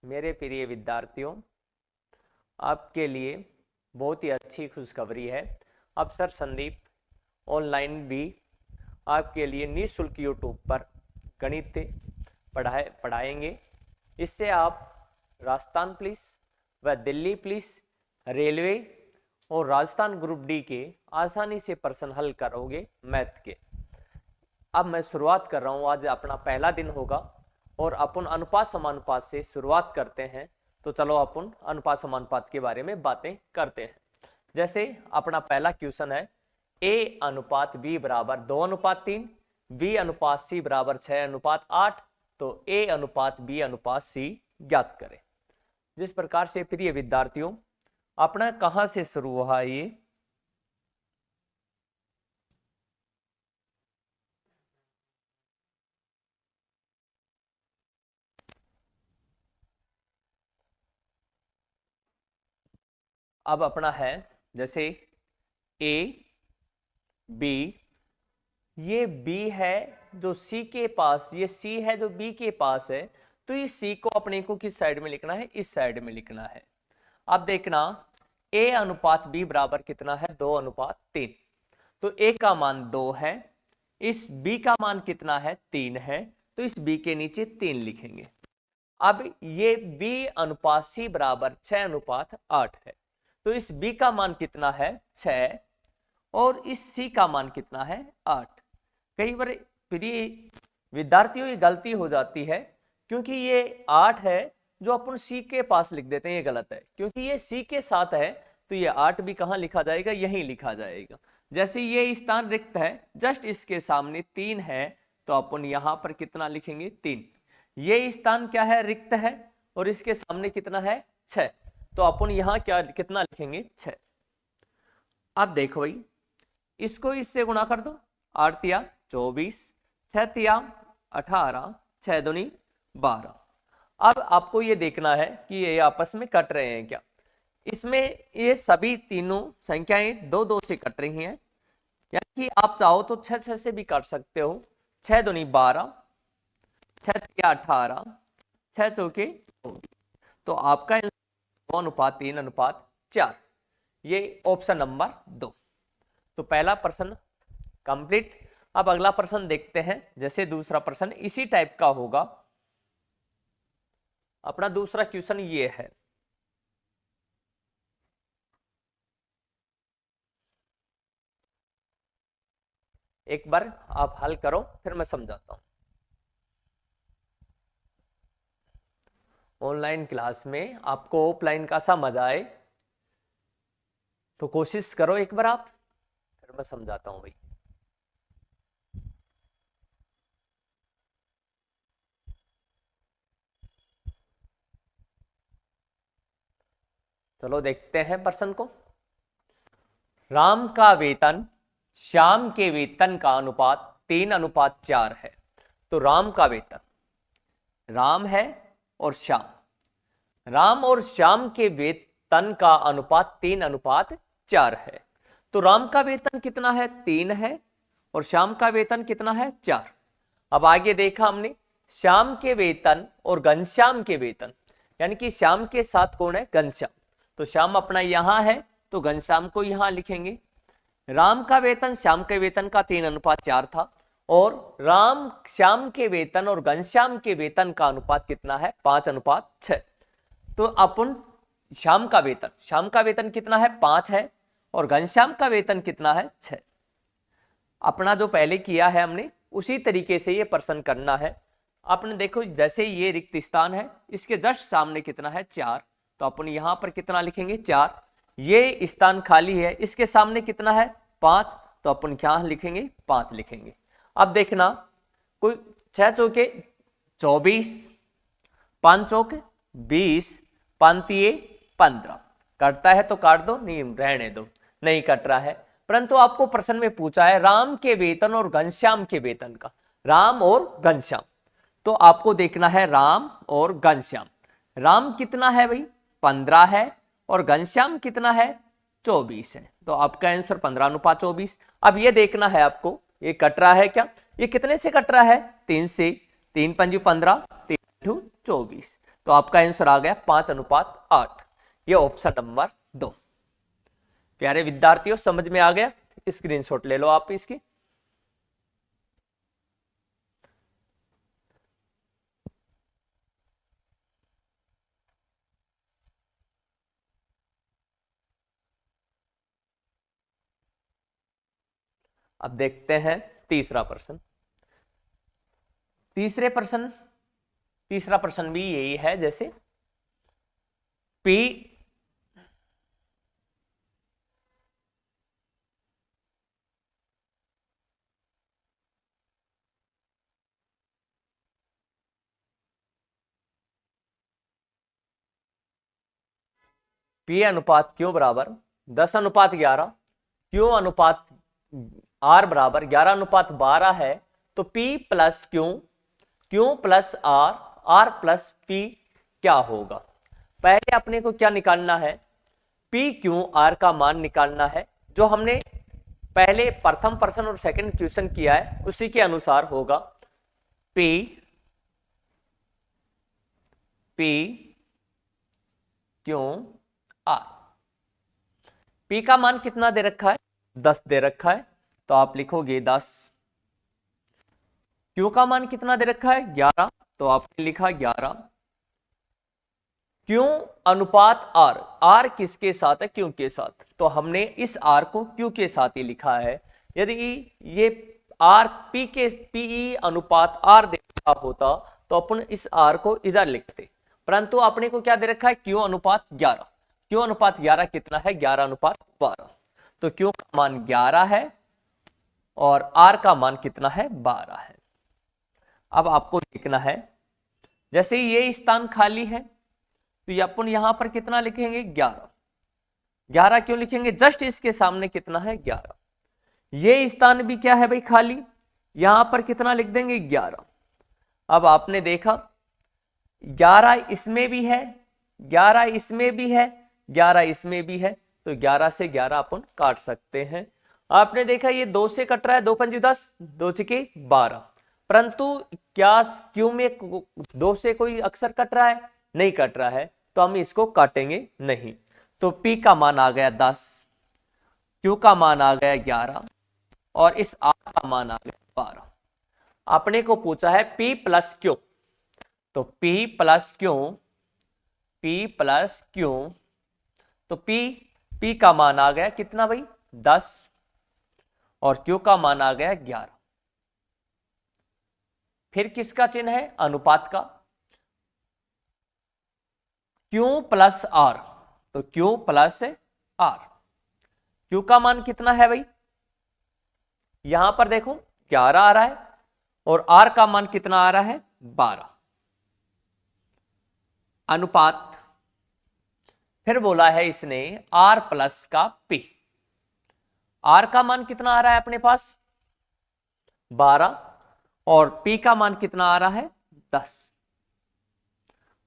मेरे प्रिय विद्यार्थियों, आपके लिए बहुत ही अच्छी खुशखबरी है। अब सर संदीप ऑनलाइन भी आपके लिए निःशुल्क यूट्यूब पर गणित पढ़ाएंगे। इससे आप राजस्थान पुलिस व दिल्ली पुलिस, रेलवे और राजस्थान ग्रुप डी के आसानी से प्रश्न हल करोगे मैथ के। अब मैं शुरुआत कर रहा हूँ। आज अपना पहला दिन होगा और अपन अनुपात समानुपात से शुरुआत करते हैं। तो चलो अपन अनुपात समानुपात के बारे में बातें करते हैं। जैसे अपना पहला क्वेश्चन है, ए अनुपात बी बराबर 2:3, बी अनुपात सी बराबर 6:8, तो ए अनुपात बी अनुपात सी ज्ञात करें। जिस प्रकार से प्रिय विद्यार्थियों अपना कहां से शुरू हुआ ये, अब अपना है जैसे ए बी, ये बी है जो सी के पास, ये सी है जो बी के पास है, तो इस सी को अपने को किस साइड में लिखना है? इस साइड में लिखना है। अब देखना ए अनुपात बी बराबर कितना है? 2:3। तो ए का मान 2 है, इस बी का मान कितना है? 3 है, तो इस बी के नीचे 3 लिखेंगे। अब ये बी अनुपात सी बराबर 6:8 है, तो इस बी का मान कितना है? 6, और इस सी का मान कितना है? 8। कई बार प्रिय विद्यार्थियों ये गलती हो जाती है, क्योंकि ये 8 है जो अपन सी के पास लिख देते हैं, ये गलत है। क्योंकि ये सी के साथ है तो ये 8 भी कहां लिखा जाएगा? यहीं लिखा जाएगा। जैसे ये स्थान रिक्त है, जस्ट इसके सामने 3 है, तो अपन यहां पर कितना लिखेंगे? 3। ये स्थान क्या है? रिक्त है, और इसके सामने कितना है? 6, तो अपन यहां क्या कितना लिखेंगे? 6। अब देखो भाई, इसको इससे गुणा कर दो, 8 तिया 24, 6 तिया 18, 6 दूनी 12। अब आपको ये देखना है कि ये आपस में कट रहे हैं क्या। इसमें ये सभी तीनों संख्याएं 2-2 से कट रही हैं, यानी कि आप चाहो तो 6-6 से भी काट सकते हो। 6 दूनी 12, 6 तिया 18, 6 चौके 24। तो आपका 2:3:4, ये ऑप्शन नंबर 2। तो पहला प्रश्न कंप्लीट। अब अगला प्रश्न देखते हैं। जैसे दूसरा प्रश्न इसी टाइप का होगा। अपना दूसरा क्वेश्चन ये है, एक बार आप हल करो फिर मैं समझाता हूं। ऑनलाइन क्लास में आपको ऑफलाइन का सा मजा आए तो कोशिश करो एक बार आप, फिर मैं समझाता हूं भाई। चलो देखते हैं प्रश्न को। राम का वेतन श्याम के वेतन का अनुपात 3:4 है। तो राम का वेतन, राम है और श्याम, राम और श्याम के वेतन का अनुपात 3:4 है। तो राम का वेतन कितना है? 3 है, और श्याम का वेतन कितना है? 4। अब आगे देखा हमने श्याम के वेतन और घनश्याम के वेतन, यानी कि श्याम के साथ कौन है? घनश्याम। तो श्याम अपना यहां है, तो घनश्याम को यहां लिखेंगे। राम का वेतन श्याम के वेतन का 3:4 था, और राम श्याम के वेतन और घनश्याम के वेतन का अनुपात कितना है? 5:6। तो अपन श्याम का वेतन कितना है? 5 है, और घनश्याम का वेतन कितना है? 6। अपना जो पहले किया है हमने उसी तरीके से ये प्रश्न करना है। आपने देखो जैसे ये रिक्त स्थान है, इसके जस्ट सामने कितना है? 4, तो अपन यहां पर कितना लिखेंगे? 4। ये स्थान खाली है, इसके सामने कितना है? 5, तो अपन क्या लिखेंगे? 5 लिखेंगे। अब देखना, कोई 6 चौके 24, 5 चौके 20, 5 तिये 15। कटता है तो काट दो, नहीं रहने दो, नहीं कट रहा है। परंतु आपको प्रश्न में पूछा है राम के वेतन और घनश्याम के वेतन का, राम और घनश्याम। तो आपको देखना है राम और घनश्याम। राम कितना है भाई? 15 है, और घनश्याम कितना है? 24 है। तो आपका आंसर 15:24। अब ये देखना है आपको, ये कट रहा है क्या? ये कितने से कट रहा है? 3 से। 3 × 5 = 15, 3 × 24। तो आपका आंसर आ गया 5:8। ये ऑप्शन नंबर 2। प्यारे विद्यार्थियों, समझ में आ गया? स्क्रीनशॉट ले लो आप इसकी। अब देखते हैं तीसरा प्रश्न। तीसरा प्रश्न भी यही है, जैसे P P अनुपात Q बराबर 10:11, Q अनुपात R बराबर 11:12 है, तो P plus Q, Q plus R, R plus P क्या होगा? पहले अपने को क्या निकालना है? P Q R का मान निकालना है, जो हमने पहले प्रथम प्रश्न और सेकंड क्वेश्चन किया है उसी के अनुसार होगा। P Q R। P का मान कितना दे रखा है? 10 दे रखा है, तो आप लिखोगे 10। Q का मान कितना दे रखा है? 11, तो आपने लिखा 11। Q अनुपात R, R किसके साथ है? Q के साथ, तो हमने इस R को Q के साथ ही लिखा है। यदि ये R P अनुपात R दे रखा होता तो अपन इस R को इधर लिखते, परंतु अपने को क्या दे रखा है? Q अनुपात 11। Q अनुपात 11 कितना है? 11:12। तो Q का मान 11 है और R का मान कितना है? 12 है। अब आपको लिखना है, जैसे ये स्थान खाली है तो अपन यहां पर कितना लिखेंगे? 11। 11 क्यों लिखेंगे? जस्ट इसके सामने कितना है? 11। ये स्थान भी क्या है भाई? खाली। यहां पर कितना लिख देंगे? 11। अब आपने देखा 11 इसमें भी है, 11 इसमें भी है, 11 इसमें भी है, तो 11 से 11 अपन काट सकते हैं। आपने देखा ये 2 से कट रहा है, 2 पंजे 10, 2 छके 12, परंतु क्या क्यों में 2 से कोई अक्षर कट रहा है? नहीं कट रहा है, तो हम इसको काटेंगे नहीं। तो P का मान आ गया 10, Q का मान आ गया 11 और इस R का मान आ गया 12। अपने को पूछा है P प्लस Q, तो P plus Q, P plus Q, तो P का मान आ गया कितना भाई? 10 और Q का मान आ गया 11। फिर किसका चिन्ह है? अनुपात का। Q प्लस R, तो Q प्लस R। Q का मान कितना है भाई? यहां पर देखो 11 आ रहा है और R का मान कितना आ रहा है? 12। अनुपात, फिर बोला है इसने R प्लस का P। R का मान कितना आ रहा है अपने पास? 12 और P का मान कितना आ रहा है? 10।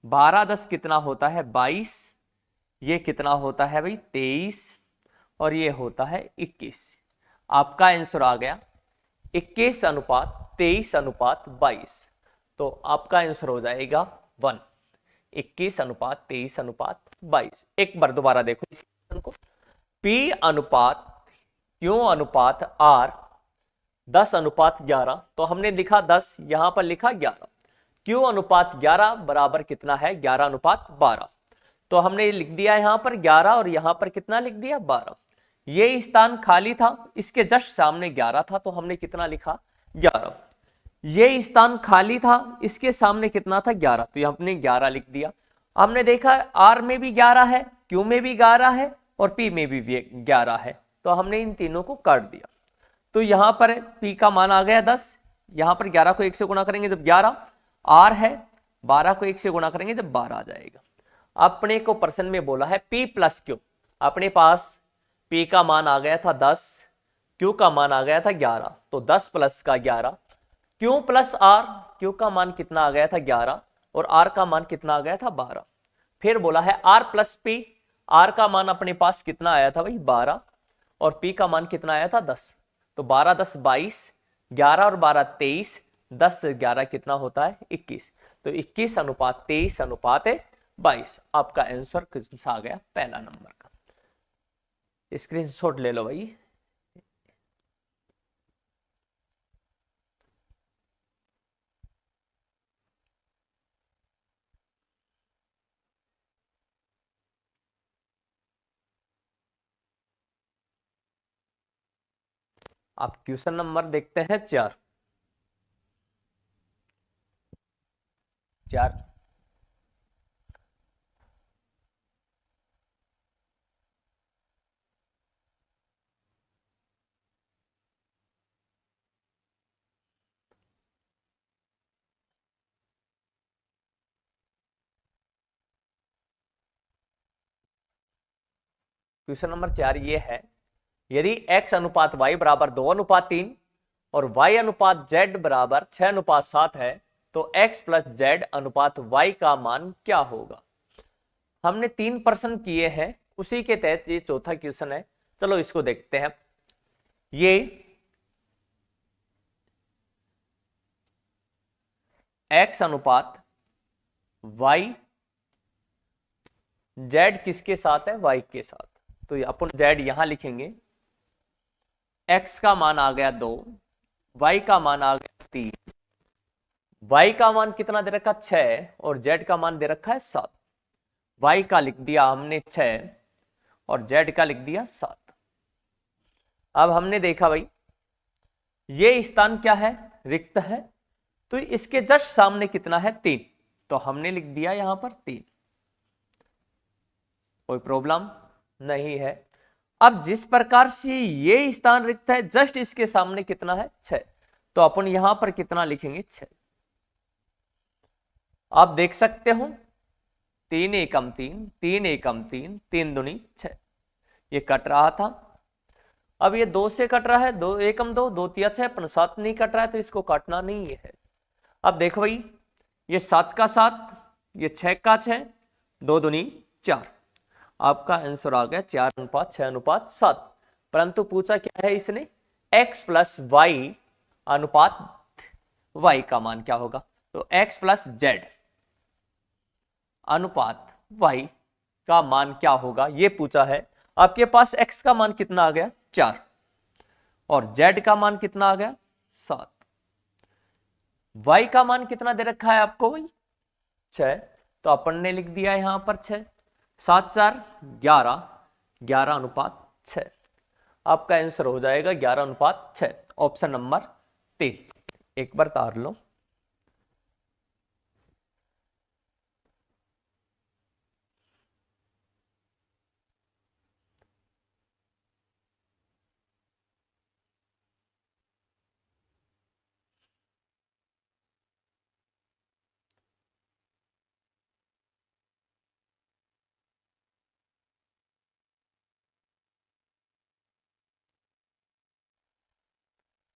12 10 कितना होता है? 22। ये कितना होता है भाई? 23 और ये होता है 21। आपका आंसर आ गया 21:23:22। तो आपका आंसर हो जाएगा 1। 21:23:22। एक बार दोबारा देखो इस क्वेश्चन को। P अनुपात Q अनुपात R 10:11, तो हमने लिखा 10, यहां पर लिखा 11। Q अनुपात 11 बराबर कितना है? 11:12। तो हमने लिख दिया यहां पर 11 और यहां पर कितना लिख दिया? 12। ये स्थान खाली था, इसके जस्ट सामने 11 था, तो हमने कितना लिखा? 11। ये स्थान खाली था, इसके सामने कितना था? 11, तो हमने 11 लिख दिया। हमने देखा R में भी 11 है, Q में भी 11 है और P में भी 11 है, तो हमने इन तीनों को काट दिया। तो यहां पर P का मान आ गया 10, यहां पर 11 को 1 से गुणा करेंगे जब 11, R है 12 को 1 से गुणा करेंगे जब 12 आ जाएगा। अपने को प्रश्न में बोला है P प्लस Q। अपने पास P का मान आ गया था 10, Q का मान आ गया था 11, तो 10 प्लस का 11, Q प्लस R, Q का मान कितना आ गया था? 11 और R का मान कितना आ गया था? 12। फिर बोला है R प्लस P, R का मान अपने पास कितना आया था भाई? 12 और P का मान कितना आया था? 10। तो 12 10 22, 11 और 12 23, 10 से 11 कितना होता है 21। तो 21 अनुपात 23 अनुपात 22 आपका आंसर कितना आ गया पहला नंबर का। स्क्रीनशॉट ले लो भाई। आप क्वेश्चन नंबर देखते हैं 4। क्वेश्चन नंबर 4 ये है, यदि x अनुपात y बराबर 2:3 और y अनुपात z बराबर 6:7 है तो x प्लस z अनुपात y का मान क्या होगा। हमने 3 प्रश्न किए हैं, उसी के तहत ये चौथा क्वेश्चन है। चलो इसको देखते हैं। ये x अनुपात y z किसके साथ है y के साथ, तो अपन z यहां लिखेंगे। x का मान आ गया 2, y का मान आ गया 3, y का मान कितना दे रखा 6 और z का मान दे रखा है 7। y का लिख दिया हमने 6 और z का लिख दिया 7। अब हमने देखा भाई ये स्थान क्या है रिक्त है, तो इसके जस्ट सामने कितना है 3, तो हमने लिख दिया यहां पर 3। कोई प्रॉब्लम नहीं है। अब जिस प्रकार से ये स्थान रिक्त है जस्ट इसके सामने कितना है 6, तो अपन यहां पर कितना लिखेंगे 6। आप देख सकते हो 3 एकम 3, 3 एकम 3, 3 दूनी 6, ये कट रहा था। अब ये 2 से कट रहा है, 2 एकम 2, 2 तिया 6, अपन 7 नहीं कट रहा है तो इसको काटना नहीं है। अब देखो भाई ये 7 का 7, ये 6 का 6, 2 दूनी 4, आपका आंसर आ गया 4:6:7। परंतु पूछा क्या है इसने x प्लस वाई अनुपात y का मान क्या होगा, तो x प्लस z अनुपात y का मान क्या होगा ये पूछा है। आपके पास x का मान कितना आ गया 4 और z का मान कितना आ गया 7, y का मान कितना दे रखा है आपको भाई 6, तो अपन ने लिख दिया यहां पर 6, 7 4 11, 11:6, आपका आंसर हो जाएगा 11:6, ऑप्शन नंबर 3। एक बार तार लो।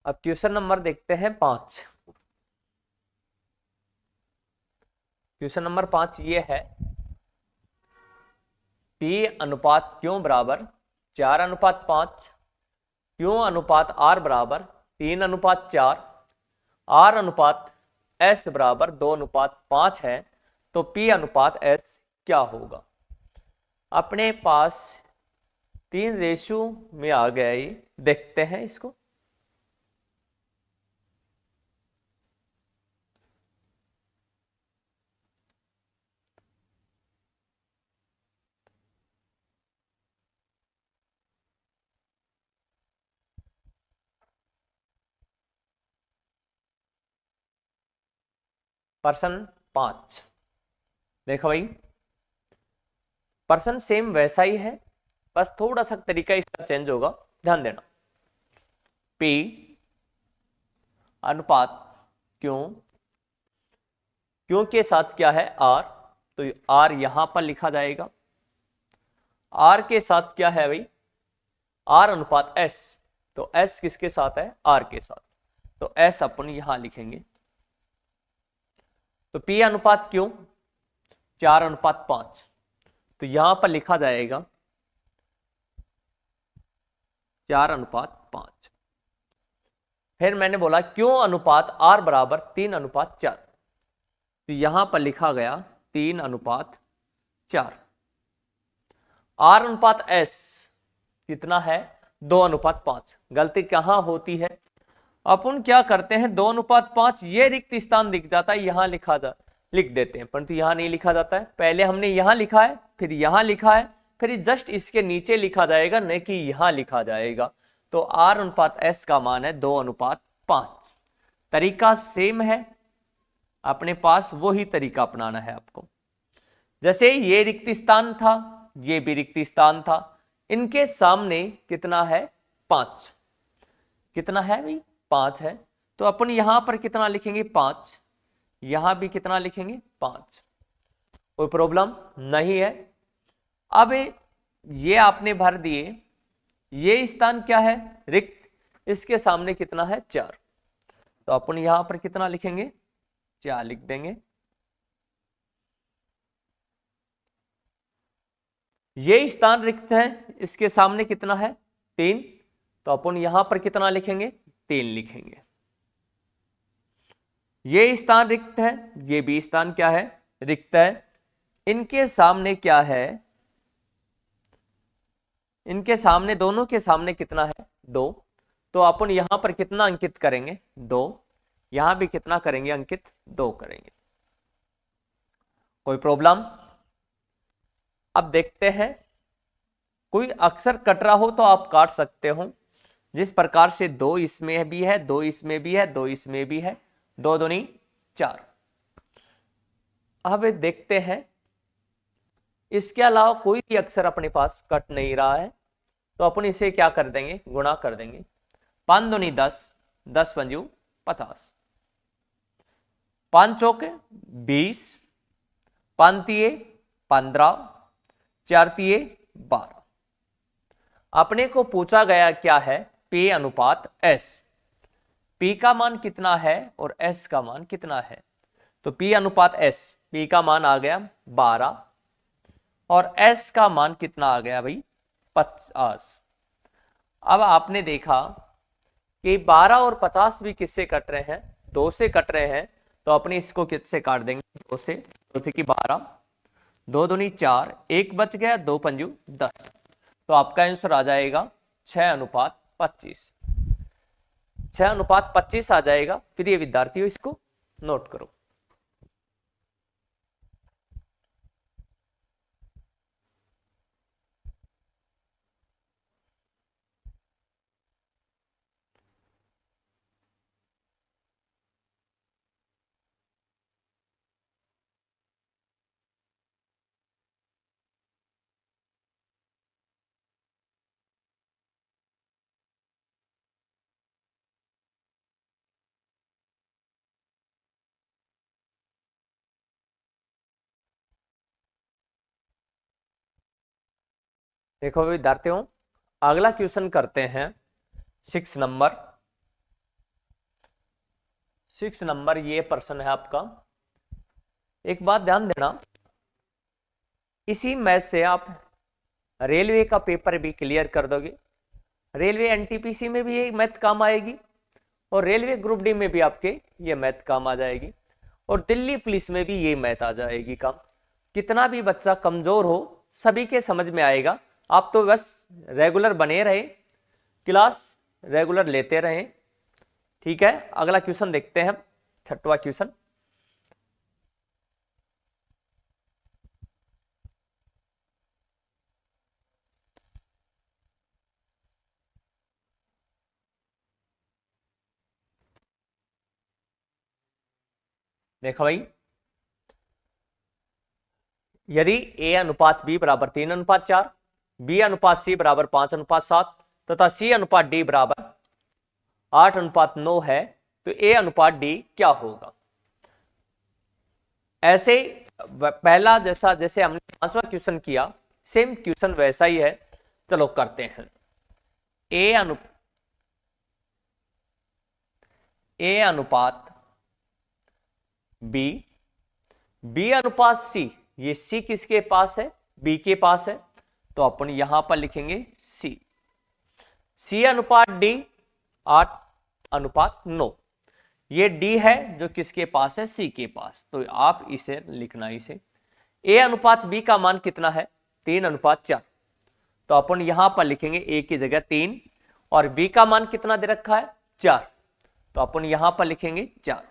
अब क्वेश्चन नंबर देखते हैं 5। क्वेश्चन नंबर 5 ये है, P अनुपात क्यों बराबर 4:5, क्यों अनुपात R बराबर 3:4, R अनुपात S बराबर 2:5 है, तो P अनुपात S क्या होगा। अपने पास 3 रेशियो में आ गया, ये देखते हैं इसको। प्रश्न 5 देखो भाई, प्रश्न सेम वैसा ही है, बस थोड़ा सा तरीका इसका चेंज होगा, ध्यान देना। P अनुपात क्यों, क्यों के साथ क्या है R, तो R यहां पर लिखा जाएगा। R के साथ क्या है भाई R अनुपात S, तो S किसके साथ है R के साथ, तो S अपन यहां लिखेंगे। तो P अनुपात क्यों 4:5, तो यहां पर लिखा जाएगा 4:5। फिर मैंने बोला क्यों अनुपात R बराबर 3:4, तो यहां पर लिखा गया 3:4। R अनुपात S कितना है? 2:5। गलती कहां होती है? अपन क्या करते हैं, 2:5 ये रिक्त स्थान दिख जाता है, यहां लिख देते हैं, परंतु यहां नहीं लिखा जाता है। पहले हमने यहां लिखा है, फिर यहां लिखा है, फिर जस्ट इसके नीचे लिखा जाएगा, नहीं कि यहां लिखा जाएगा। तो R अनुपात S का मान है 2:5। तरीका सेम है, अपने पास वही तरीका अपनाना है आपको। जैसे ये रिक्त स्थान था, ये भी रिक्त स्थान था, इनके सामने कितना है? 5। कितना है भाई? 5 है। तो अपन यहां पर कितना लिखेंगे? 5। यहां भी कितना लिखेंगे? 5। कोई प्रॉब्लम नहीं है। अब ये आपने भर दिए, ये स्थान क्या है? रिक्त। इसके सामने कितना है? 4। तो अपन यहां पर कितना लिखेंगे? 4 लिख देंगे। ये स्थान रिक्त है, इसके सामने कितना है? 3। तो अपन यहां पर कितना लिखेंगे? 3 लिखेंगे। ये स्थान रिक्त है, ये भी स्थान क्या है? रिक्त है। इनके सामने क्या है? इनके सामने, दोनों के सामने कितना है? 2। तो अपन यहां पर कितना अंकित करेंगे? 2। यहां भी कितना करेंगे? अंकित 2 करेंगे। कोई प्रॉब्लम? अब देखते हैं, कोई अक्षर कट रहा हो तो आप काट सकते हो। जिस प्रकार से 2 इसमें भी है, 2 इसमें भी है, 2 इसमें भी है, 2 दूनी 4। अब देखते हैं, इसके अलावा कोई भी अक्षर अपने पास कट नहीं रहा है, तो अपन इसे क्या कर देंगे? गुणा कर देंगे। 5 दूनी 10, 10 पंजू 50, 5 चौके 20, 5 तिये 15, 4 तिये 12। अपने को पूछा गया क्या है? P अनुपात S। P का मान कितना है और S का मान कितना है? तो P अनुपात S, P का मान आ गया 12 और S का मान कितना आ गया भाई? 50। अब आपने देखा कि 12 और 50 भी किससे कट रहे हैं? 2 से कट रहे हैं, तो अपने इसको किससे काट देंगे? 2 से। तो थे कि 12, 2 दूनी 4, 1 बच गया, 2 पंजू 10। तो आपका आंसर आ जाएगा 6:25। 6:25 आ जाएगा। फिर ये विद्यार्थियों इसको नोट करो। देखो विद्यार्थियों, अगला क्वेश्चन करते हैं 6 नंबर। 6 नंबर ये प्रश्न है आपका। एक बात ध्यान देना, इसी मैथ से आप रेलवे का पेपर भी क्लियर कर दोगे। रेलवे एनटीपीसी में भी ये मैथ काम आएगी और रेलवे ग्रुप डी में भी आपके ये मैथ काम आ जाएगी और दिल्ली पुलिस में भी ये मैथ आ जाएगी काम। कितना भी बच्चा कमजोर हो, सभी के समझ में आएगा। आप तो बस रेगुलर बने रहे, क्लास रेगुलर लेते रहें। ठीक है, अगला क्वेश्चन देखते हैं हम, 6वां क्वेश्चन। देखो भाई, यदि A अनुपात B बराबर 3:4, B अनुपात C बराबर 5:7 तथा C अनुपात D बराबर 8:9 है, तो A अनुपात D क्या होगा? ऐसे पहला जैसे हमने 5वां क्वेश्चन किया, सेम क्वेश्चन वैसा ही है। चलो करते हैं। A अनुपात B, B अनुपात C, ये C किसके पास है? B के पास है, तो अपन यहां पर लिखेंगे C। C अनुपात D 8, अनुपात 9। ये डी है जो किसके पास है, सी के पास, तो आप इसे लिखना, इसे ए अनुपात बी का मान कितना है, 3:4। तो अपन यहां पर लिखेंगे ए की जगह 3 और बी का मान कितना दे रखा है, 4, तो अपन यहां पर लिखेंगे 4।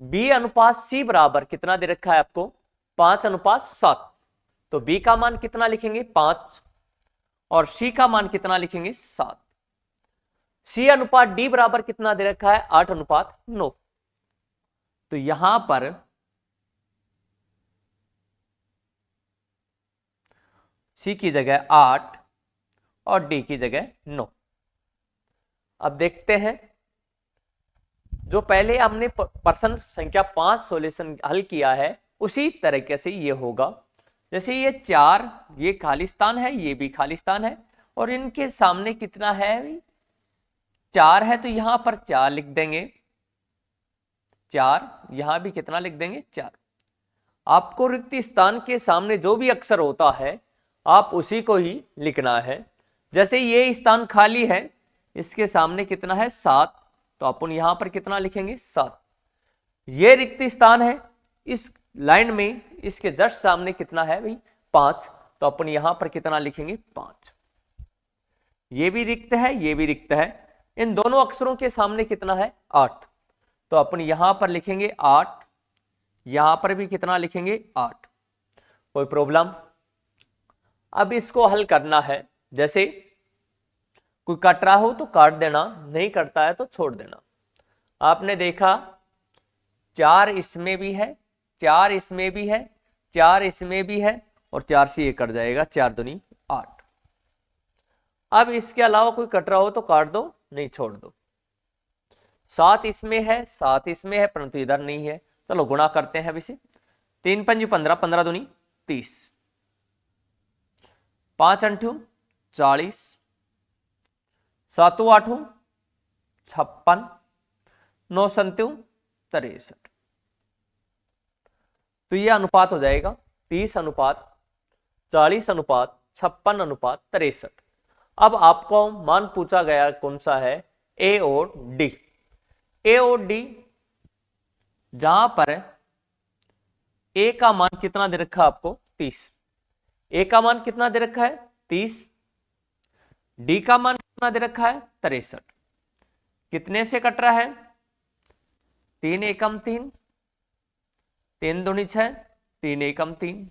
बी अनुपात सी बराबर कितना दे रखा है आपको, 5:7, तो बी का मान कितना लिखेंगे, 5, और सी का मान कितना लिखेंगे, 7। सी अनुपात डी बराबर कितना दे रखा है, 8:9, तो यहां पर सी की जगह 8 और डी की जगह 9। अब देखते हैं, जो पहले हमने प्रश्न संख्या 5 सॉल्यूशन हल किया है उसी तरीके से ये होगा। जैसे ये 4, ये खालिस्तान है, ये भी खालिस्तान है, और इनके सामने कितना है, 4 है, तो यहां पर 4 लिख देंगे, 4, यहां भी कितना लिख देंगे, 4। आपको रिक्त स्थान के सामने जो भी अक्षर होता है आप उसी को ही लिखना है। जैसे ये स्थान खाली है, इसके सामने कितना है, 7, तो अपन यहां पर कितना लिखेंगे, 7। ये रिक्त स्थान है, इस लाइन में इसके जस्ट सामने कितना है भाई, 5, तो अपन यहां पर कितना लिखेंगे, 5। ये भी रिक्त है, ये भी रिक्त है, इन दोनों अक्षरों के सामने कितना है, 8, तो अपन यहां पर लिखेंगे 8, यहां पर भी कितना लिखेंगे, 8। कोई प्रॉब्लम? अब इसको हल करना है, जैसे कोई कट रहा हो तो काट देना, नहीं कटता है तो छोड़ देना। आपने देखा 4 इसमें भी है, 4 इसमें भी है, 4 इसमें भी है, और 4 से ये कट जाएगा, 4 दूनी 8। अब इसके अलावा कोई कट रहा हो तो काट दो, नहीं छोड़ दो। 7 इसमें है, 7 इसमें है, परंतु इधर नहीं है, चलो गुणा करते हैं अब इसे। 3 पंजी 15, 15 दूनी 30, 5 अंठू 40, 7 8 56, 9 संत्यु 63, तो यह अनुपात हो जाएगा 30:40:56:63। अब आपको मान पूछा गया कौन सा है, ए और डी। ए और डी, जहां पर ए का मान कितना दे रखा है आपको, 30, ए का मान कितना दे रखा है, 30, डी का मान कितना दे रखा है, 63। कितने से कट रहा है, 3 एकम 3, 3 दूनी 6, 3 एकम 3,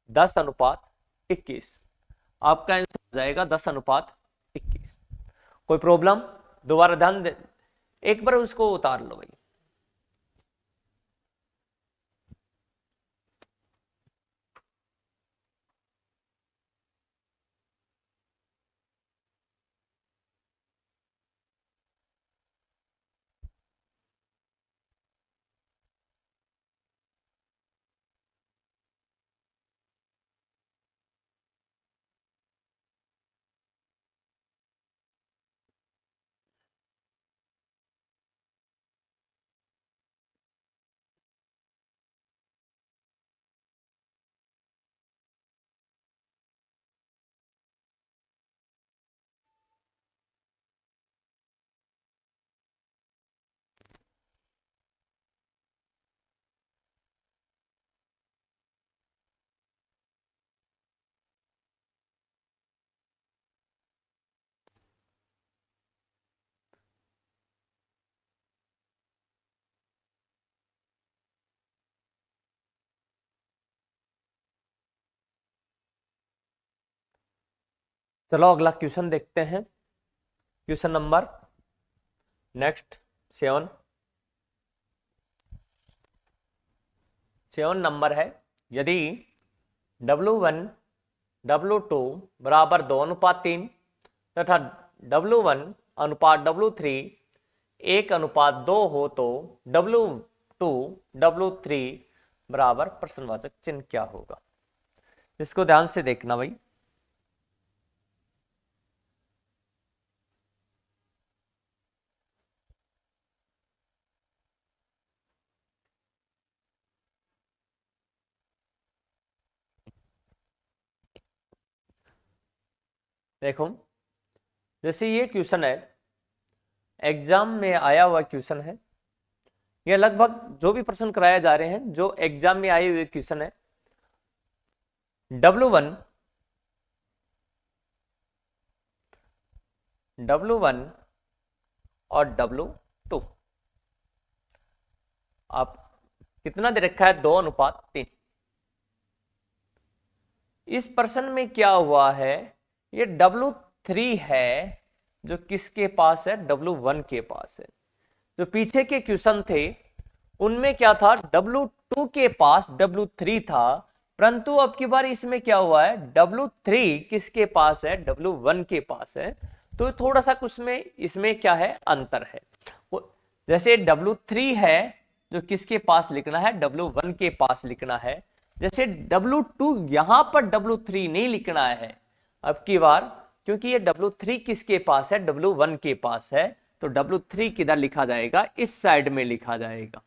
10:21। आपका आंसर हो जाएगा 10:21। कोई प्रॉब्लम? दोबारा ध्यान दे, एक बार उसको उतार लो भाई। चलो अगला क्वेश्चन देखते हैं। क्वेश्चन नंबर नेक्स्ट 7 नंबर है, यदि W1 W2 बराबर 2:3 तथा W1 अनुपात W3 1:2 हो तो W2 W3 बराबर प्रश्नवाचक चिन्ह क्या होगा। इसको ध्यान से देखना भाई। देखो जैसे ये क्वेश्चन है, एग्जाम में आया हुआ क्वेश्चन है, ये लगभग जो भी प्रश्न कराए जा रहे हैं जो एग्जाम में आए हुए क्वेश्चन है। W1 और W2 आप कितना दे रखा है, 2:3। इस प्रश्न में क्या हुआ है, ये W3 है जो किसके पास है, W1 के पास है। जो पीछे के क्वेश्चन थे उनमें क्या था, W2 के पास W3 था, परंतु अब की बार इसमें क्या हुआ है, W3 किसके पास है, W1 के पास है। तो थोड़ा सा कुछ में इसमें क्या है, अंतर है। जैसे W3 है जो किसके पास लिखना है, W1 के पास लिखना है। जैसे W2 यहां पर W3 नहीं लिखना है अब की बार, क्योंकि ये W3 किसके पास है, W1 के पास है। तो W3 किधर लिखा जाएगा, इस साइड में लिखा जाएगा।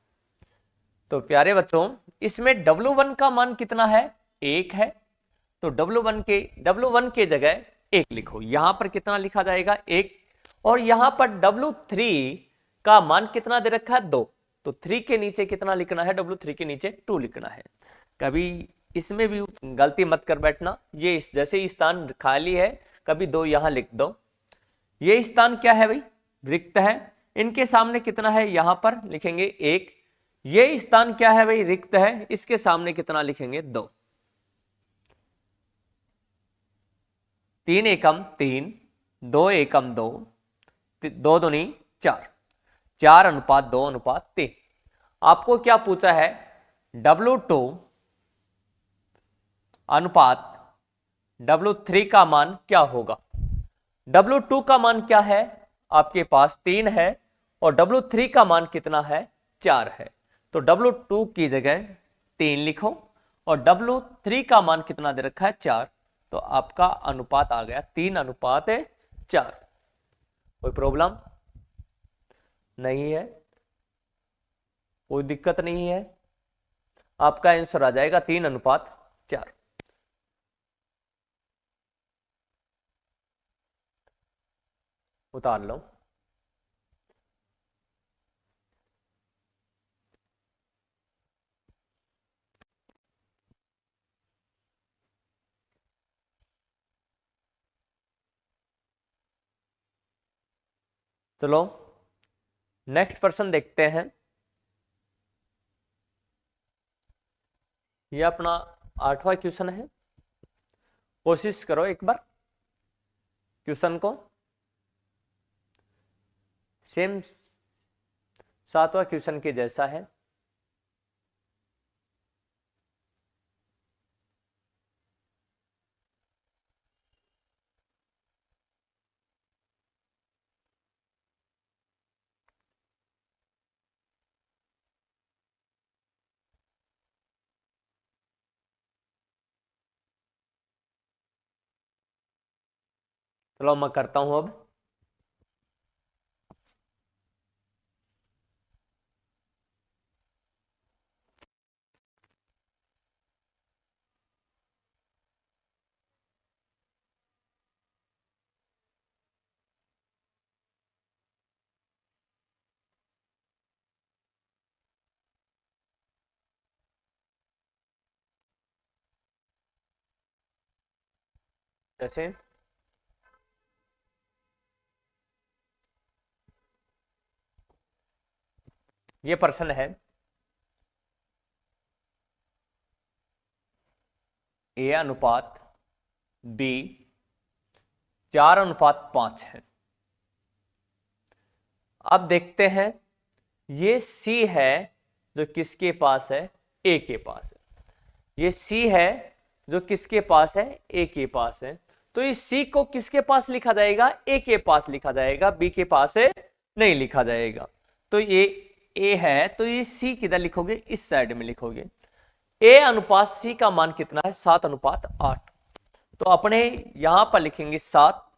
तो प्यारे बच्चों, इसमें W1 का मान कितना है, 1 है। तो W1 के जगह 1 लिखो। यहां पर कितना लिखा जाएगा, 1। और यहां पर W3 का मान कितना दे रखा है, 2। तो 3 के नीचे कितना लिखना है, W3 के नीचे 2 लिखना है। कभी इसमें भी गलती मत कर बैठना। ये जैसे स्थान खाली है, कभी 2 यहां लिख दो। ये स्थान क्या है भाई, रिक्त है। इनके सामने कितना है, यहां पर लिखेंगे 1। ये स्थान क्या है भाई, रिक्त है। इसके सामने कितना लिखेंगे, 2। 3 एकम 3, 2 एकम 2, 2 दूनी 4, 4:2:3। आपको क्या पूछा है, W2 अनुपात W3 का मान क्या होगा। W2 का मान क्या है, आपके पास 3 है, और W3 का मान कितना है, 4 है। तो W2 की जगह 3 लिखो, और W3 का मान कितना दे रखा है, 4। तो आपका अनुपात आ गया 3:4। कोई प्रॉब्लम नहीं है, कोई दिक्कत नहीं है। आपका आंसर आ जाएगा 3:4। उतार लो। चलो नेक्स्ट प्रश्न देखते हैं। ये अपना 8वां क्वेश्चन है। कोशिश करो एक बार क्वेश्चन को, सेम 7वां क्वेश्चन के जैसा है। चलो मैं करता हूं अब। जैसे ये प्रश्न है, A अनुपात B 4:5 है। अब देखते हैं, ये C है जो किसके पास है, A के पास है। ये C है जो किसके पास है, A के पास है। तो इस C को किसके पास लिखा जाएगा, A के पास लिखा जाएगा, B के पास है नहीं लिखा जाएगा। तो ये A है, तो ये C किधर लिखोगे, इस साइड में लिखोगे। A अनुपात C का मान कितना है, 7:8। तो अपने यहां पर लिखेंगे 7,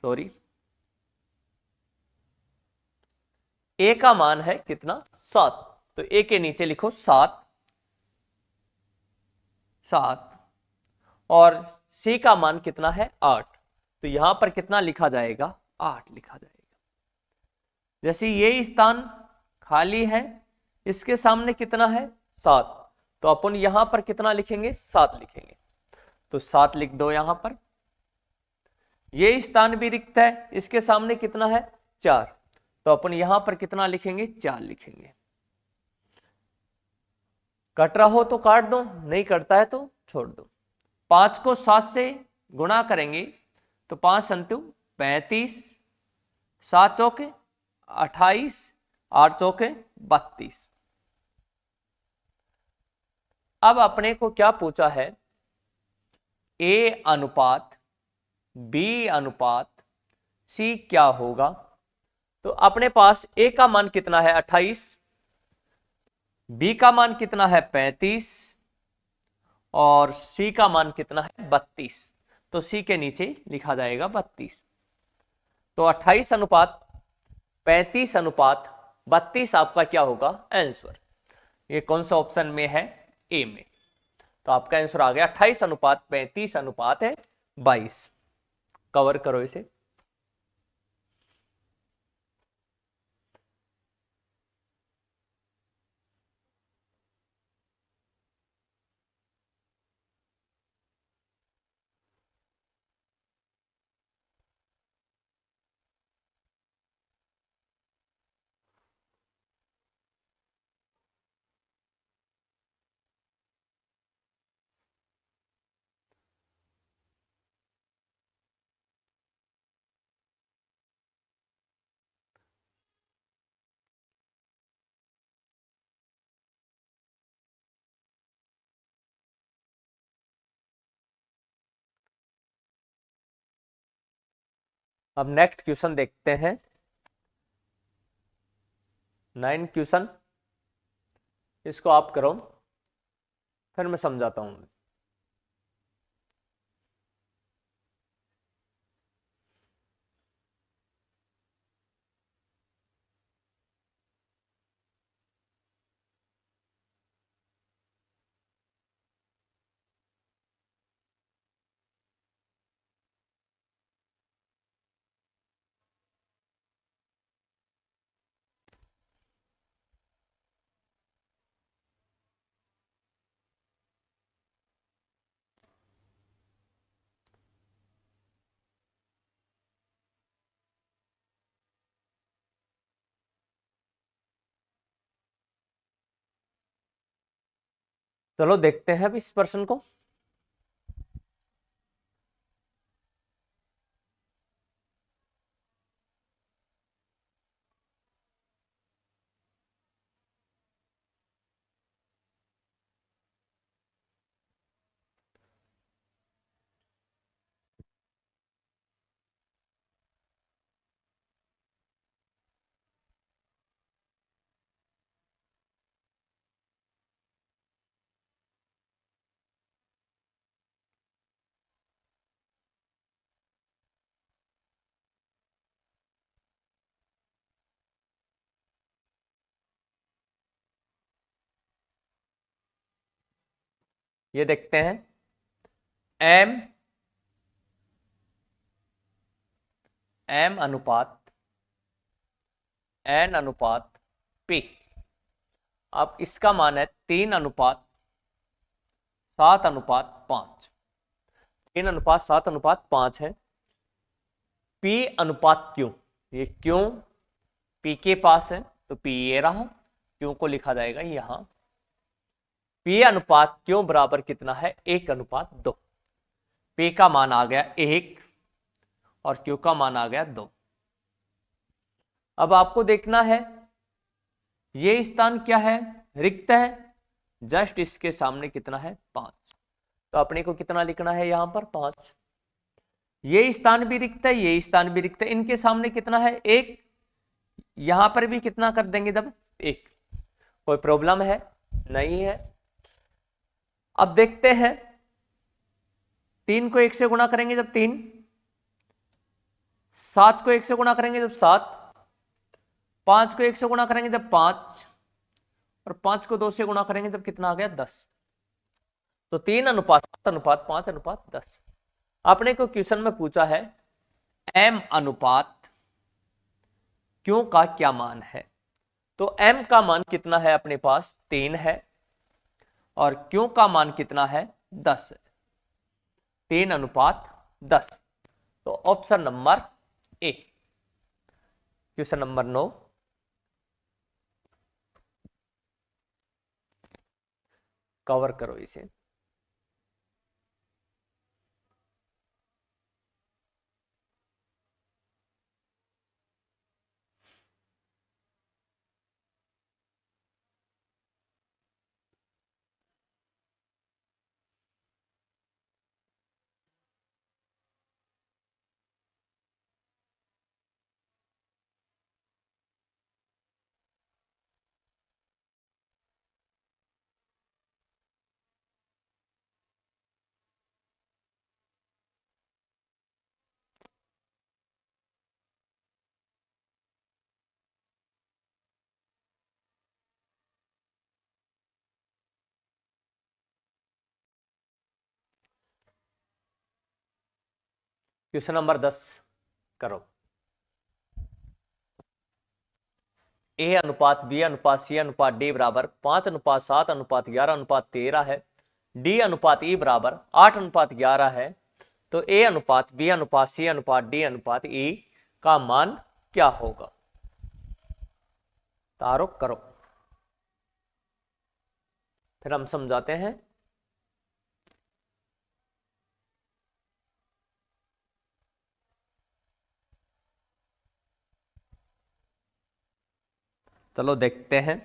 सॉरी, A का मान है कितना, 7। तो A के नीचे लिखो 7, 7, और C का मान कितना है, 8। तो यहां पर कितना लिखा जाएगा, 8 लिखा जाएगा। जैसे ये स्थान खाली है, इसके सामने कितना है, 7, तो अपन यहां पर कितना लिखेंगे, 7 लिखेंगे, तो 7 लिख दो यहां पर। ये स्थान भी रिक्त है, इसके सामने कितना है, 4, तो अपन यहां पर कितना लिखेंगे, 4 लिखेंगे। कट रहा हो तो काट दो, नहीं कटता है तो छोड़ दो। 5 को 7 से गुणा करेंगे तो 5 संतु 35, 7 चौके 28, 8 चौके 32। अब अपने को क्या पूछा है, A अनुपात B अनुपात C क्या होगा। तो अपने पास A का मान कितना है, 28, B का मान कितना है, 35, और C का मान कितना है, 32। तो C के नीचे लिखा जाएगा 32। तो 28 अनुपात 35 अनुपात 32 आपका क्या होगा, आंसर। ये कौन सा ऑप्शन में है, ए में। तो आपका आंसर आ गया 28 अनुपात 35 अनुपात है 22। कवर करो इसे। अब नेक्स्ट क्वेश्चन देखते हैं, 9 क्वेश्चन। इसको आप करो, फिर मैं समझाता हूं। चलो देखते हैं अब इस प्रश्न को। ये देखते हैं, m अनुपात n अनुपात p। अब इसका मान है 3 अनुपात 7 अनुपात 5। 3 अनुपात 7 अनुपात 5 है। p अनुपात क्यों, ये क्यों p के पास है, तो p ये रहा, क्यों को लिखा जाएगा यहां। p अनुपात क्यों बराबर कितना है, 1 अनुपात 2। p का मान आ गया 1 और q का मान आ गया 2। अब आपको देखना है ये स्थान क्या है, रिक्त है, जस्ट इसके सामने कितना है, 5। तो अपने को कितना लिखना है यहां पर, 5। ये स्थान भी रिक्त है, ये स्थान भी रिक्त है, इनके सामने कितना है, 1। यहां पर भी कितना कर देंगे जब, 1। कोई प्रॉब्लम है, नहीं है। अब देखते हैं, 3 को 1 से गुणा करेंगे जब 3, 7 को 1 से गुणा करेंगे जब 7, 5 को 1 से गुणा करेंगे जब 5, और 5 को 2 से गुणा करेंगे जब कितना आ गया, 10। तो 3 अनुपात 7 अनुपात 5 अनुपात 10। आपने को क्वेश्चन में पूछा है m अनुपात q का क्या मान है। तो m का मान कितना है अपने पास 3 है और q का मान कितना है 10 है। 3:10। तो option number A. Question number 9 cover करो इसे। क्वेश्चन नंबर 10 करो। ए अनुपात बी अनुपात सी अनुपात डी बराबर 5:7:11:13 है। डी अनुपात ई बराबर 8:11 है। तो ए अनुपात बी अनुपात सी अनुपात डी अनुपात ई का मान क्या होगा। तारुफ करो, फिर हम समझाते हैं। चलो देखते हैं।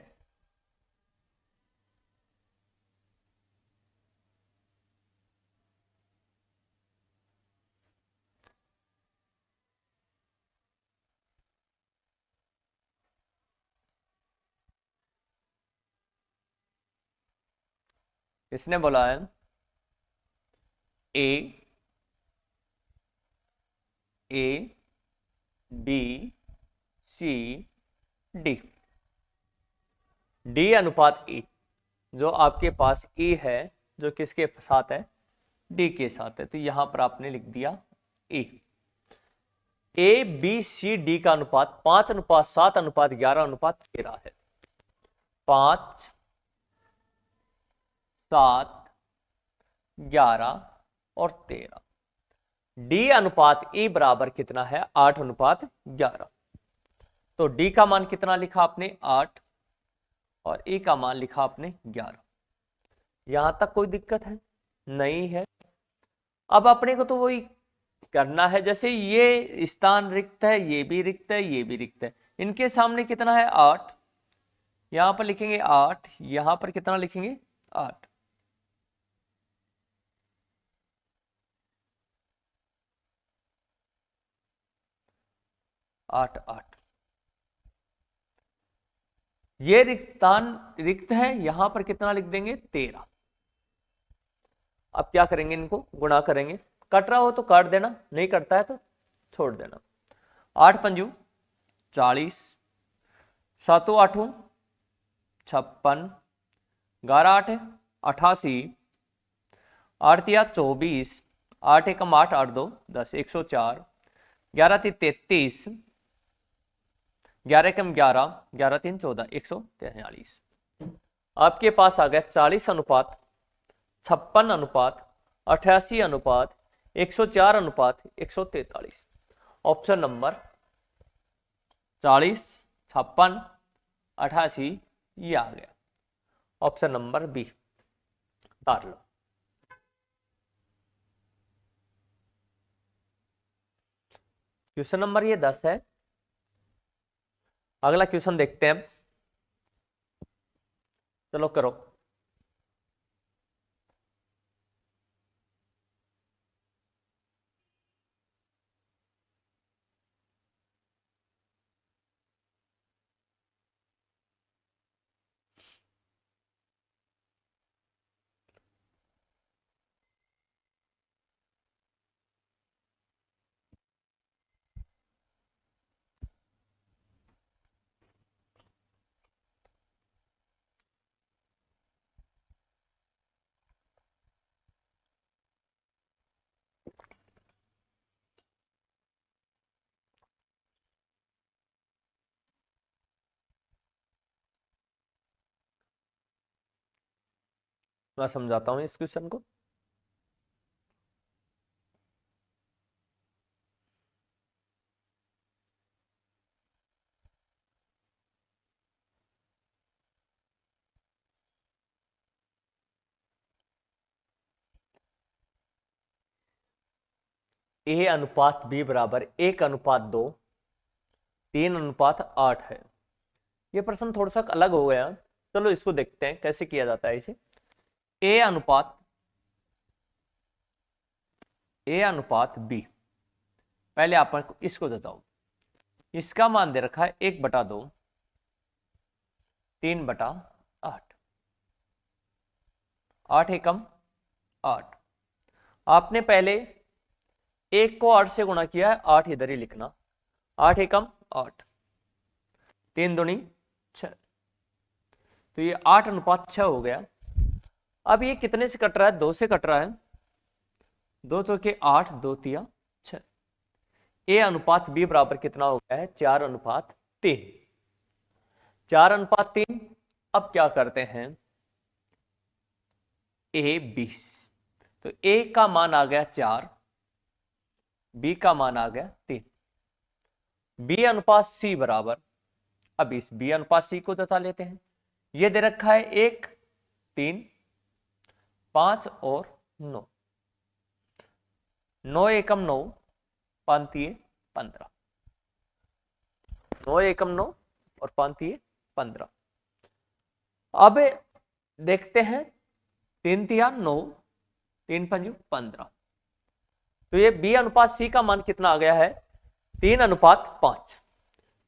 इसने बोला है A A B C D. D अनुपात ई, जो आपके पास ई है जो किसके साथ है, डी के साथ है। तो यहां पर आपने लिख दिया ई। ए बी सी डी का अनुपात 5:7:11:13 है। 5, 7, 11 और 13। डी अनुपात ई बराबर कितना है 8:11। तो डी का मान कितना लिखा आपने 8 और ई का मान लिखा आपने 11। यहां तक कोई दिक्कत है नहीं है। अब अपने को तो वही करना है, जैसे ये स्थान रिक्त है, ये भी रिक्त है, ये भी रिक्त है। इनके सामने कितना है 8, यहां पर लिखेंगे 8, यहां पर कितना लिखेंगे 8। 8 8। ये रिक्तान रिक्त है, यहां पर कितना लिख देंगे 13। अब क्या करेंगे, इनको गुणा करेंगे। कट रहा हो तो काट देना, नहीं कटता है तो छोड़ देना। 8 पंजू 40, 7 8 56, 11 8 88, 8 तिया 24, 8 एकम 8 8 2 10 104, 11 3 33, 11 एकम 11, 11 3 14 143। आपके पास आ गया 40:40:88:104:143। ऑप्शन नंबर 40:56:88 ये आ गया। ऑप्शन नंबर बी तार लो। क्वेश्चन नंबर ये 10 है। अगला क्वेश्चन देखते हैं। चलो करो। मैं समझाता हूं इस क्वेश्चन को। ए अनुपात बी बराबर 1:2, 3:8 है। ये प्रश्न थोड़ा सा अलग हो गया, चलो इसको देखते हैं कैसे किया जाता है इसे। ए अनुपात बी, पहले आप इसको बताओ। इसका मान दे रखा है 1/2, 3/8, 8 एकम 8। आपने पहले 1 को 8 से गुणा किया है, 8 इधर ही लिखना, 8 एकम 8, 3 दूनी 6, तो ये 8:6 हो गया। अब ये कितने से कट रहा है? 2 से कट रहा है, 2 चौके 8, 2 तिया 6। ए अनुपात बी बराबर कितना हो गया है? 4:3। 4:3। अब क्या करते हैं? ए 20, तो ए का मान आ गया 4, बी का मान आ गया 3। बी अनुपात सी बराबर, अब इस बी अनुपात सी को जता लेते हैं। ये दे रखा है 1, 3, 5 और 9, 9 एकम 9, 5 15, 9 एकम 9 और 5 15। अब देखते हैं, 3 तिया 9, 3 पंजू 15, तो ये बी अनुपात सी का मान कितना आ गया है? 3:5।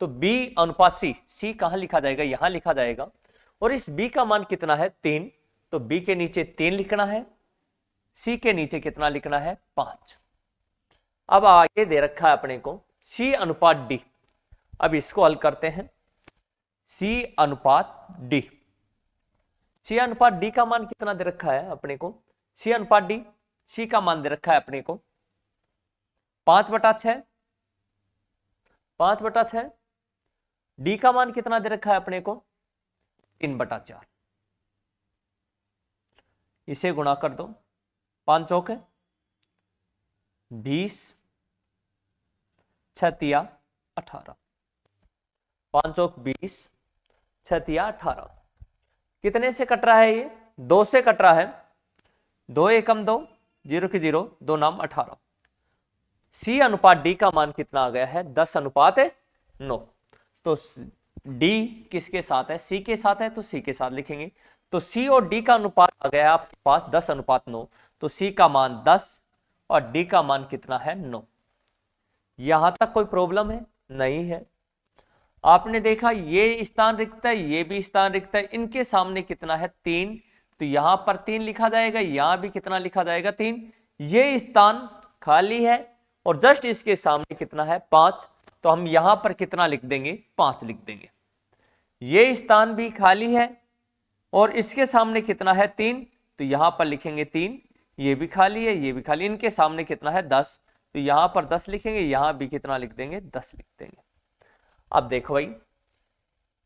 तो बी अनुपात सी, सी कहां लिखा जाएगा? यहां लिखा जाएगा। और इस बी का मान कितना है? 3, तो बी के नीचे 3 लिखना है, सी के नीचे कितना लिखना है? 5। अब आगे दे रखा है अपने को सी अनुपात डी। अब इसको हल करते हैं। सी अनुपात डी, सी अनुपात डी का मान कितना दे रखा है अपने को? सी अनुपात डी, सी का मान दे रखा है अपने को 5/6, 5/6। डी का मान कितना दे रखा है अपने को? 3/4। इसे गुणा कर दो, 5 चौके 20, 6 तिया 18, 5 चौक 20, 6 तिया 18। कितने से कट रहा है? ये 2 से कट रहा है, 2 एकम 2, 0 की 0, 2 नाम 18। सी अनुपात डी का मान कितना आ गया है? 10:9। तो डी किसके साथ है? सी के साथ है, तो सी के साथ लिखेंगे। तो सी और डी का अनुपात आ गया है आपके पास 10:9, तो सी का मान 10 और डी का मान कितना है? 9। यहां तक कोई प्रॉब्लम है? नहीं है। आपने देखा ये स्थान रिक्त है, ये भी स्थान रिक्त है, इनके सामने कितना है? 3, तो यहां पर 3 लिखा जाएगा, यहां भी कितना लिखा जाएगा? 3। ये स्थान खाली है और जस्ट इसके सामने कितना है? 5, तो हम यहां पर कितना लिख देंगे? 5 लिख देंगे। ये स्थान भी खाली है और इसके सामने कितना है? 3, तो यहां पर लिखेंगे 3। ये भी खाली है, ये भी खाली, इनके सामने कितना है? 10, तो यहां पर 10 लिखेंगे, यहां भी कितना लिख देंगे? 10 लिख देंगे। अब देखो भाई,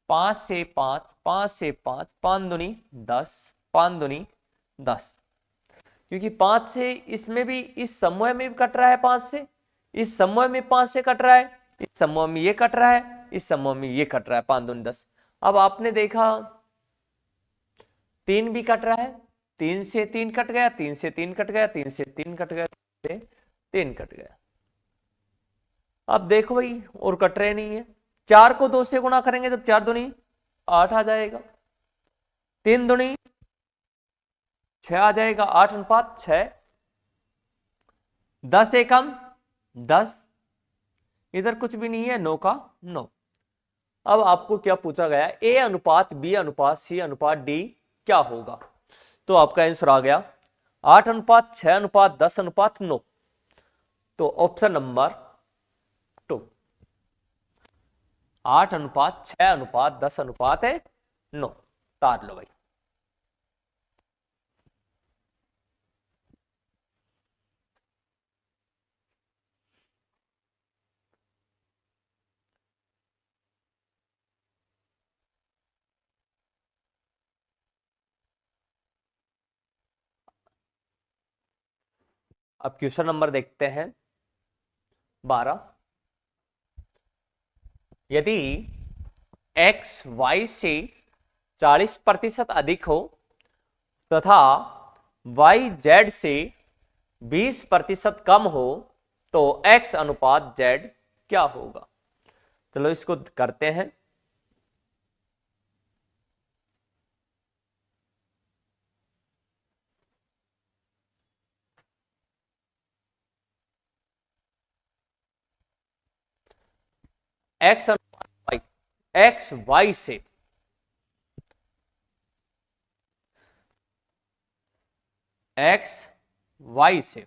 5 से 5, 5 से 5, 5 दूनी 10, 5 दूनी 10, क्योंकि 5 से इसमें भी, इस समूह में भी कट रहा है, 5 से इस समूह में 5 से कट रहा है, इस समूह में ये कट रहा है, इस समूह में ये कट रहा है, 5 दूनी 10। अब आपने देखा 3 भी कट रहा है, 3 से 3 कट गया, 3 से 3 कट गया, 3 से 3 कट गया, 3 से 3 कट गया। अब देखो भाई और कट रहे नहीं है। 4 को 2 से गुणा करेंगे जब 4 दूनी 8 आ जाएगा, 3 दूनी 6 आ जाएगा, 8:6। 10 एकम 10, इधर कुछ भी नहीं है, 9 का 9। अब आपको क्या पूछा गया? ए अनुपात बी अनुपात सी अनुपात डी क्या होगा? तो आपका आंसर आ गया 8:6:10:9। तो ऑप्शन नंबर 2, 8:6:10:9। तार लो भाई। अब क्वेश्चन नंबर देखते हैं 12। यदि x y से 40% अधिक हो तथा y z से 20% कम हो तो x अनुपात z क्या होगा? चलो इसको करते हैं। x अनुपात y, x y से x y से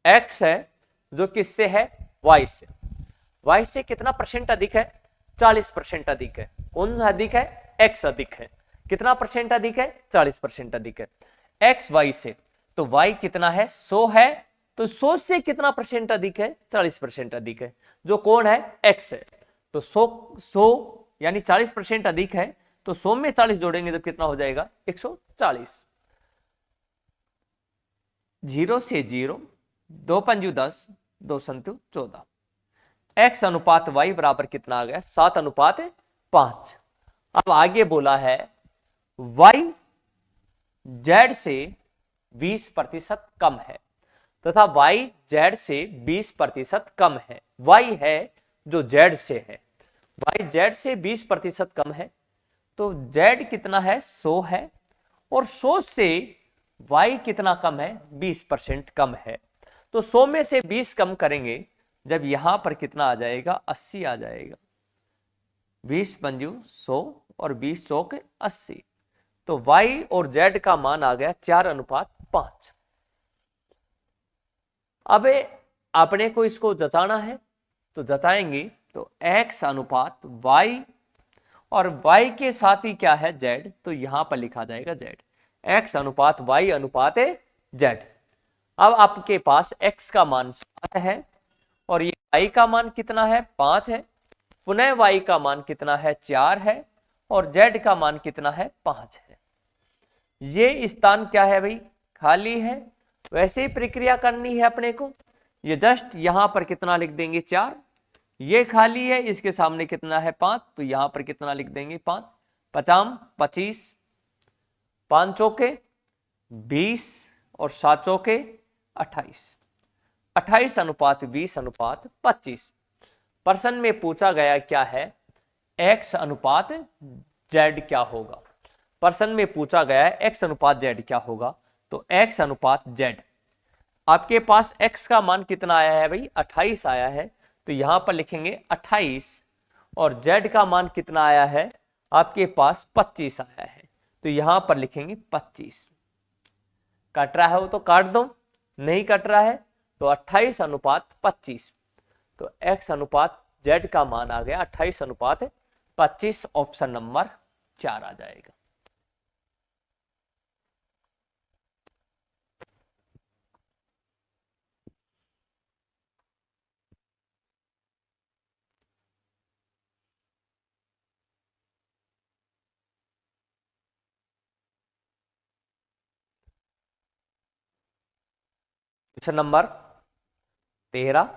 x है जो किससे है? y से। y से कितना परसेंट अधिक है? 40% अधिक है। कौन अधिक है? x अधिक है। कितना परसेंट अधिक है? 40% अधिक है x y से। तो y कितना है? 100 है। तो 100 से कितना परसेंट अधिक है? 40% अधिक है। जो कौन है? x है। तो 100 यानी 40% अधिक है। तो 100 में 40 जोड़ेंगे तो कितना हो जाएगा? 140। 0 से 0, 2 पंजू 10, 2 संतु 14। x अनुपात y बराबर कितना आ गया? 7:5। अब आगे बोला है y z से 20% कम है तथा y z से 20% कम है। y है जो z से है, y z से 20% कम है। तो z कितना है? 100 है। और 100 से y कितना कम है? 20% कम है। तो 100 में से 20 कम करेंगे जब यहां पर कितना आ जाएगा? 80 आ जाएगा। 20 पंजू 100 और 20 चौक 80। तो y और z का मान आ गया 4:5। अब अपने को इसको जताना है तो जताएंगे। तो x अनुपात y और y के साथ ही क्या है? z। तो यहां पर लिखा जाएगा z, x अनुपात y अनुपात z। अब आपके पास x का मान 7 है और ये y का मान कितना है? 5 है। पुनः y का मान कितना है? 4 है। और z का मान कितना है? 5 है। ये स्थान क्या है भाई? खाली है। वैसे ही प्रक्रिया करनी है अपने को। ये जस्ट यहां पर कितना लिख देंगे? 4। ये खाली है, इसके सामने कितना है? 5। तो यहां पर कितना लिख देंगे? 5 पचाम 25, 5 चौके 20 और 7 चौके 28। 28:20:25। प्रश्न में पूछा गया क्या है? x अनुपात z क्या होगा? प्रश्न में पूछा गया है x अनुपात z क्या होगा? तो x अनुपात z, आपके पास x का मान कितना आया है भाई? 28 आया है। तो यहां पर लिखेंगे 28 और z का मान कितना आया है? आपके पास 25 आया है। तो यहां पर लिखेंगे 25। कट रहा है वो तो काट दो, नहीं कट रहा है तो 28:25। तो x अनुपात z का मान आ गया 28:25। ऑप्शन नंबर 4 आ जाएगा। Question number 13।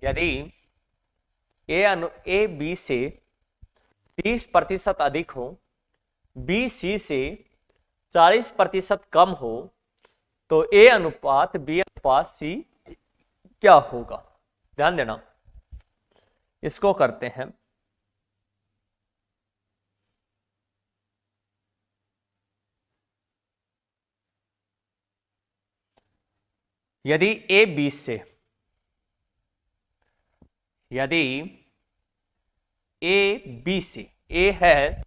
यदि ए बी से 30% अधिक हो, बी सी से 40% कम हो तो ए अनुपात बी अनुपात सी क्या होगा? ध्यान देना, इसको करते हैं। यदि ए 20 से, यदि ए बी से, ए है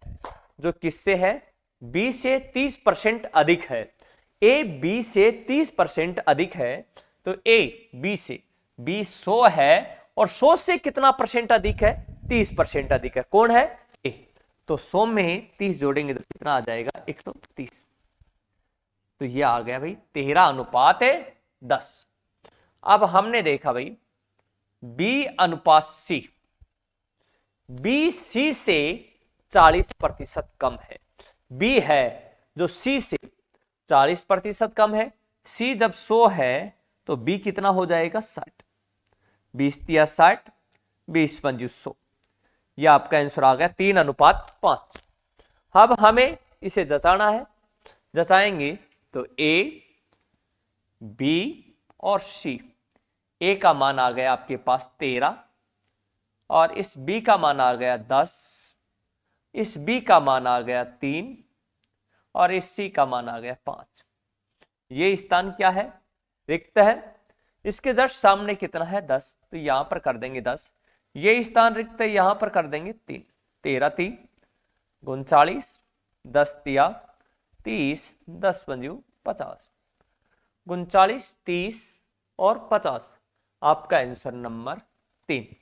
जो किससे है? बी से 30% अधिक है। ए बी से 30% अधिक है तो ए बी से, बी 100 है और 100 से कितना परसेंट अधिक है? 30% अधिक है। कौन है? ए। तो 100 में 30 जोड़ेंगे तो कितना आ जाएगा? 130। तो ये आ गया भाई 13:10। अब हमने देखा भाई बी अनुपात सी, बी सी से 40% कम है। बी है जो सी से 40% कम है। सी जब 100 है तो बी कितना हो जाएगा 60। 20 तिया 60, 20 पंजू 100। यह आपका आंसर आ गया 3:5। अब हमें इसे जचाना है। जचाएंगे तो ए, बी और सी। ए का मान आ गया आपके पास 13 और इस बी का मान आ गया 10, इस बी का मान आ गया 3 और इस सी का मान आ गया 5। ये स्थान क्या है? रिक्त है। इसके जस्ट सामने कितना है 10, तो यहां पर कर देंगे 10। ये स्थान रिक्त है, यहां पर कर देंगे 3। 13 3 39, 10 तिया 30, 10 पंजू 50। 39, 30 और 50 आपका आंसर नंबर 3।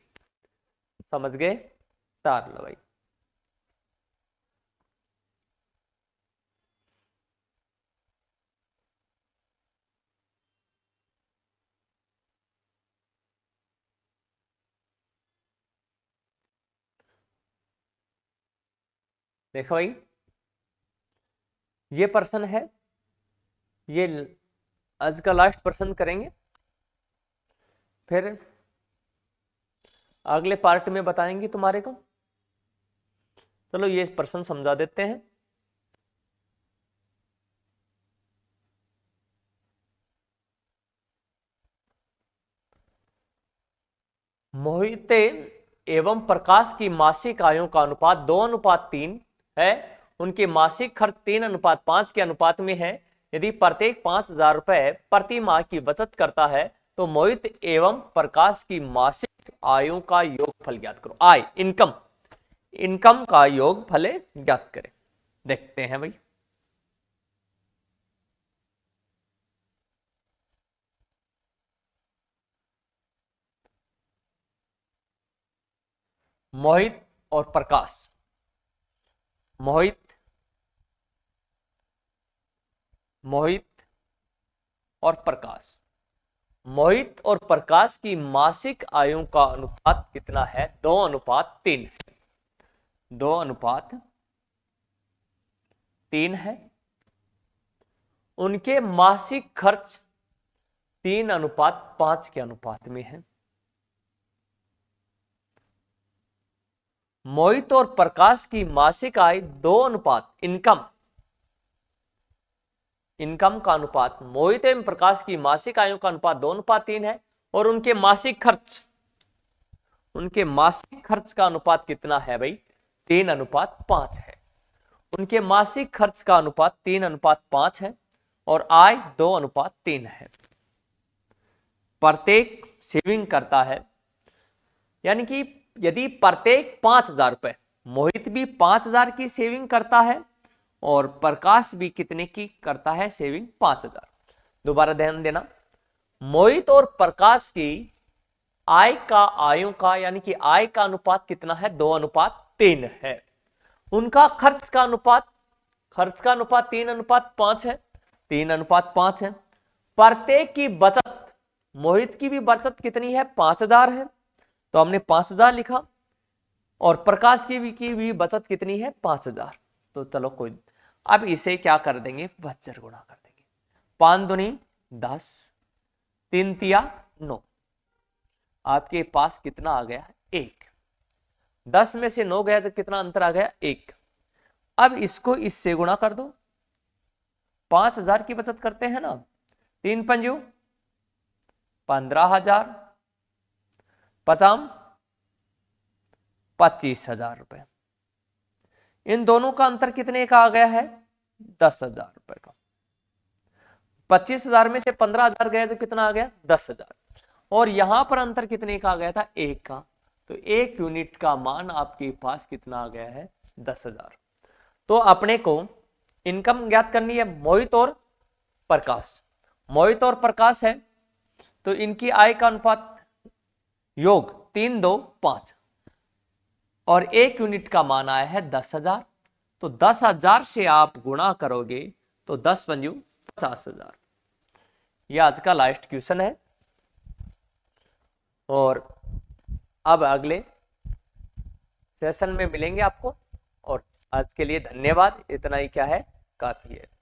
समझ गए? तार लो भाई। देखो भाई, ये प्रश्न है, ये आज का लास्ट प्रश्न करेंगे, फिर अगले पार्ट में बताएंगे तुम्हारे को। चलो ये प्रश्न समझा देते हैं। मोहिते एवं प्रकाश की मासिक आयों का अनुपात 2:3 है। उनके मासिक खर्च 3:5 के अनुपात में है। यदि प्रत्येक 5,000 रुपए प्रति माह की बचत करता है तो मोहित एवं प्रकाश की मासिक आयों का योगफल ज्ञात करो। आय, इनकम का योगफल ज्ञात करें। देखते हैं भाई। मोहित और प्रकाश, मोहित और प्रकाश, मोहित और प्रकाश की मासिक आयों का अनुपात कितना है? 2:3। 2:3 है। उनके मासिक खर्च 3:5 के अनुपात में है। मोहित और प्रकाश की मासिक आय 2 इनकम का अनुपात, मोहित एवं प्रकाश की मासिक आयों का अनुपात 2:3 है। और उनके मासिक खर्च का अनुपात कितना है भाई? 3:5 है। उनके मासिक खर्च का अनुपात 3:5 है और आय 2:3 है। प्रत्येक सेविंग करता है, यानी कि यदि प्रत्येक 5,000 रुपए, मोहित भी 5,000 की सेविंग करता है और प्रकाश भी कितने की करता है सेविंग? 5,000। दोबारा ध्यान देना, मोहित और प्रकाश की आयों का यानी कि आय का अनुपात कितना है? 2:3 है। उनका खर्च का अनुपात 3:5 है। 3:5 है। प्रत्येक की बचत, मोहित की भी बचत कितनी है? 5,000 है, तो हमने 5,000 लिखा। और प्रकाश की भी बचत कितनी है? 5,000। तो चलो कोई, अब इसे क्या कर देंगे? वज्र गुणा कर देंगे। 5 दूनी 10, 3 तिया 9। आपके पास कितना आ गया? 1। 10 में से 9 गया तो कितना अंतर आ गया? 1। अब इसको इससे गुणा कर दो। 5,000 की बचत करते हैं ना, 3 पंजू 15,000, 25,000 रुपए। इन दोनों का अंतर कितने का आ गया है? 10,000 रुपए का। 25,000 में से 15,000 गया तो कितना आ गया? 10,000। और यहां पर अंतर कितने का आ गया था? 1 का। तो 1 यूनिट का मान आपके पास कितना आ गया है? 10,000। तो अपने को इनकम ज्ञात करनी है मोहित और प्रकाश। मोहित और प्रकाश है तो इनकी आय का अनुपात योग 3 2 5 और 1 यूनिट का मान आया है 10,000। तो 10,000 से आप गुणा करोगे तो 10 पंजू 50,000। यह आज का लास्ट क्वेश्चन है। और अब अगले सेशन में मिलेंगे आपको। और आज के लिए धन्यवाद। इतना ही क्या है, काफी है।